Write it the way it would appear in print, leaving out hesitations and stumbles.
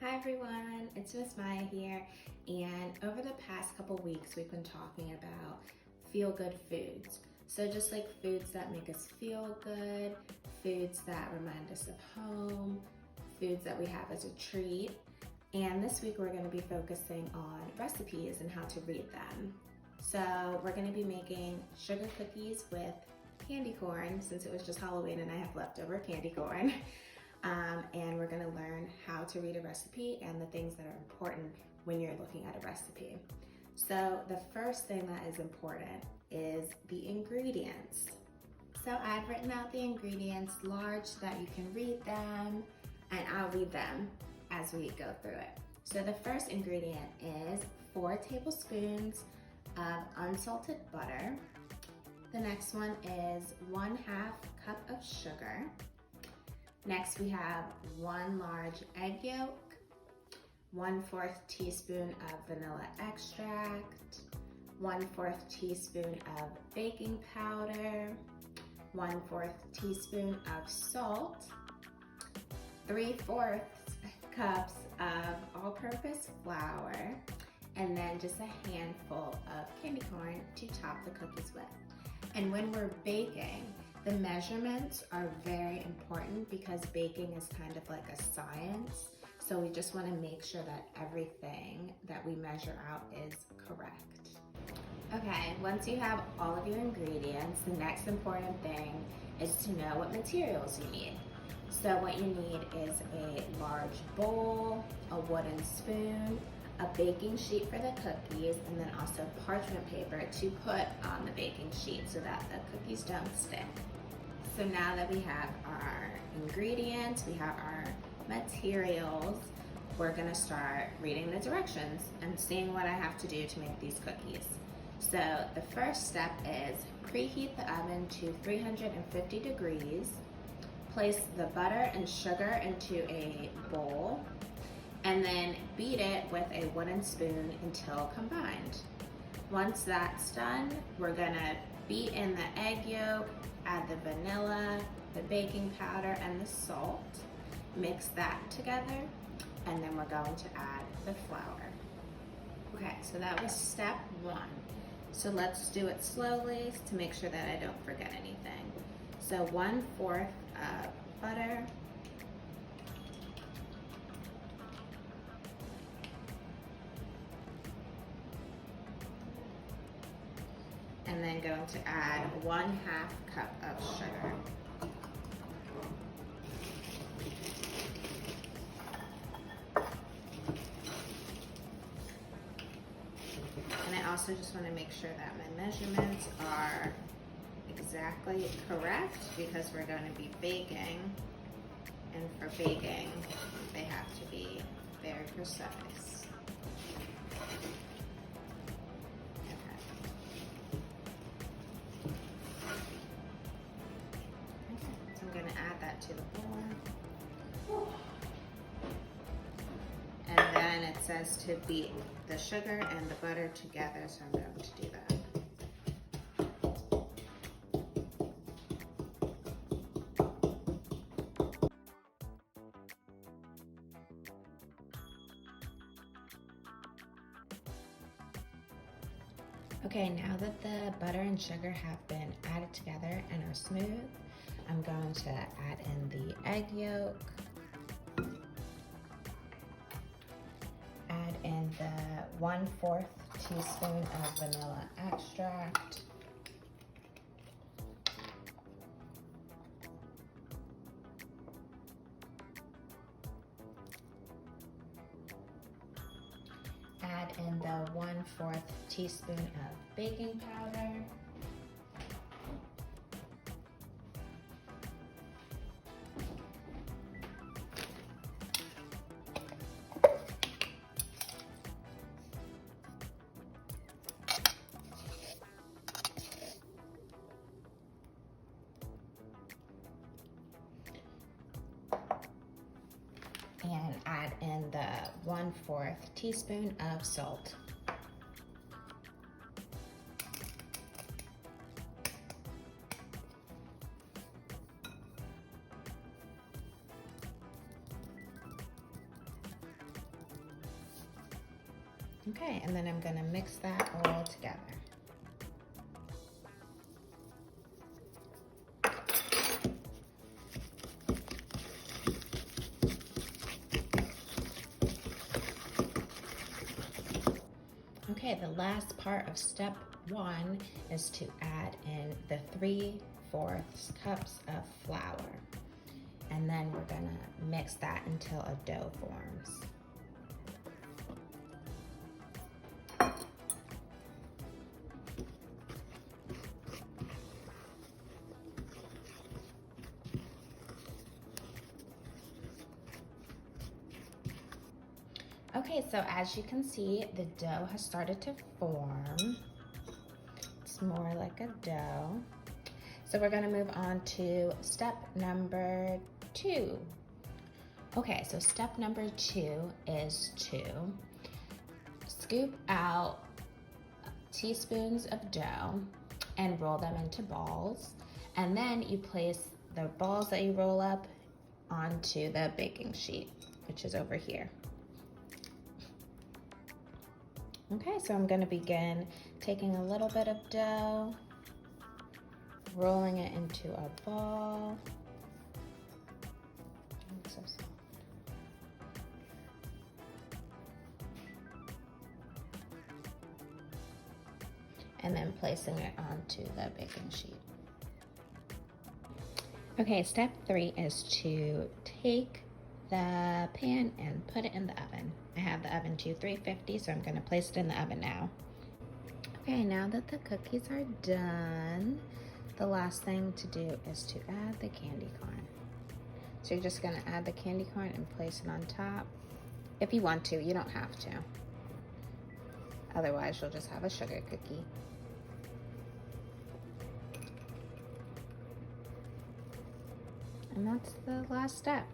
Hi everyone, it's Miss Maya here, and over the past couple weeks we've been talking about feel-good foods. So just like foods that make us feel good, foods that remind us of home, foods that we have as a treat. And this week we're going to be focusing on recipes and how to read them. So we're going to be making sugar cookies with candy corn since it was just Halloween and I have leftover candy corn. And we're gonna learn how to read a recipe and the things that are important when you're looking at a recipe. So the first thing that is important is the ingredients. So I've written out the ingredients large so that you can read them, and I'll read them as we go through it. So the first ingredient is 4 tablespoons of unsalted butter. The next one is 1/2 cup of sugar. Next, we have 1 large egg yolk, 1/4 teaspoon of vanilla extract, 1/4 teaspoon of baking powder, 1/4 teaspoon of salt, 3/4 cups of all-purpose flour, and then just a handful of candy corn to top the cookies with. And when we're baking, the measurements are very important because baking is kind of like a science. So we just want to make sure that everything that we measure out is correct. Okay, once you have all of your ingredients, the next important thing is to know what materials you need. So what you need is a large bowl, a wooden spoon, a baking sheet for the cookies, and then also parchment paper to put on the baking sheet so that the cookies don't stick. So now that we have our ingredients, we have our materials, we're gonna start reading the directions and seeing what I have to do to make these cookies. So the first step is preheat the oven to 350 degrees, place the butter and sugar into a bowl, and then beat it with a wooden spoon until combined. Once that's done, we're gonna beat in the egg yolk, add the vanilla, the baking powder, and the salt. Mix that together, and then we're going to add the flour. Okay, so that was step 1. So let's do it slowly to make sure that I don't forget anything. So 1/4 of butter, and then going to add 1/2 cup of sugar. And I also just want to make sure that my measurements are exactly correct because we're going to be baking, and for baking they have to be very precise. To the bowl. And then it says to beat the sugar and the butter together, so I'm going to do that. Okay, now that the butter and sugar have been added together and are smooth, I'm going to add in the egg yolk, add in the 1/4 teaspoon of vanilla extract, add in the 1/4 teaspoon of baking powder, and add in the 1/4 teaspoon of salt. Okay, and then I'm gonna mix that all together. Okay, the last part of step 1 is to add in the 3/4 cups of flour. And then we're gonna mix that until a dough forms. Okay, so as you can see, the dough has started to form. It's more like a dough. So we're gonna move on to step number 2. Okay, so step number 2 is to scoop out teaspoons of dough and roll them into balls. And then you place the balls that you roll up onto the baking sheet, which is over here. Okay, so I'm gonna begin taking a little bit of dough, rolling it into a ball. So soft. And then placing it onto the baking sheet. Okay, step 3 is to take the pan and put it in the oven. I have the oven to 350, so I'm gonna place it in the oven now. Okay, now that the cookies are done, the last thing to do is to add the candy corn. So you're just gonna add the candy corn and place it on top. If you want to, you don't have to. Otherwise, you'll just have a sugar cookie. And that's the last step.